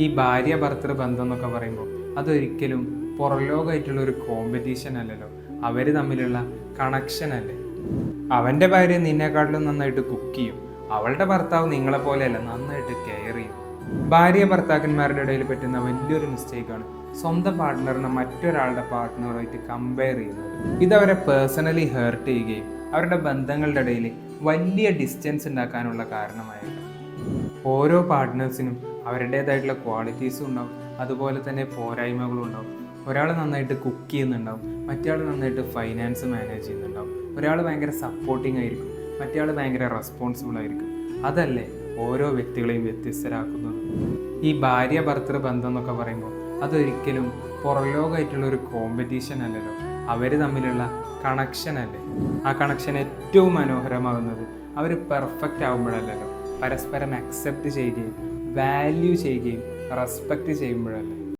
ഈ ഭാര്യ ഭർത്തൃ ബന്ധം എന്നൊക്കെ പറയുമ്പോൾ അതൊരിക്കലും പുറംലോകമായിട്ടുള്ള ഒരു കോമ്പറ്റീഷൻ അല്ലല്ലോ. അവർ തമ്മിലുള്ള കണക്ഷൻ അല്ലേ. അവൻ്റെ ഭാര്യ നിന്നെക്കാട്ടിലും നന്നായിട്ട് കുക്ക് ചെയ്യും, അവളുടെ ഭർത്താവ് നിങ്ങളെ പോലെയല്ല, നന്നായിട്ട് കെയർ ചെയ്യും. ഭാര്യ ഭർത്താക്കന്മാരുടെ ഇടയിൽ പറ്റുന്ന വലിയൊരു മിസ്റ്റേക്കാണ് സ്വന്തം പാർട്ട്ണറിനെ മറ്റൊരാളുടെ പാർട്ട്ണറുമായിട്ട് കമ്പയർ ചെയ്യുന്നത്. ഇതവരെ പേഴ്സണലി ഹേർട്ട് ചെയ്യുകയും അവരുടെ ബന്ധങ്ങളുടെ ഇടയിൽ വലിയ ഡിസ്റ്റൻസ് ഉണ്ടാക്കാനുള്ള കാരണമായേക്കാം. ഓരോ പാർട്ട്നേഴ്സിനും അവരുടേതായിട്ടുള്ള ക്വാളിറ്റീസും ഉണ്ടാവും, അതുപോലെ തന്നെ പോരായ്മകളും ഉണ്ടാവും. ഒരാൾ നന്നായിട്ട് കുക്ക് ചെയ്യുന്നുണ്ടാവും, മറ്റേ നന്നായിട്ട് ഫൈനാൻസ് മാനേജ് ചെയ്യുന്നുണ്ടാവും. ഒരാൾ ഭയങ്കര സപ്പോർട്ടിങ് ആയിരിക്കും, മറ്റേ ഭയങ്കര റെസ്പോൺസിബിൾ ആയിരിക്കും. അതല്ലേ ഓരോ വ്യക്തികളെയും വ്യത്യസ്തരാക്കുന്നത്. ഈ ഭാര്യ ഭർത്തൃ ബന്ധം എന്നൊക്കെ പറയുമ്പോൾ അതൊരിക്കലും പുറംലോകമായിട്ടുള്ള ഒരു കോമ്പറ്റീഷൻ അല്ലല്ലോ. അവർ തമ്മിലുള്ള കണക്ഷൻ അല്ലേ. ആ കണക്ഷൻ ഏറ്റവും മനോഹരമാകുന്നത് അവർ പെർഫെക്റ്റ് ആകുമ്പോഴല്ലല്ലോ, പരസ്പരം അക്സെപ്റ്റ് ചെയ്യുകയും വാല്യൂ ചെയ്യുകയും റെസ്പെക്റ്റ് ചെയ്യുമ്പോഴല്ലേ.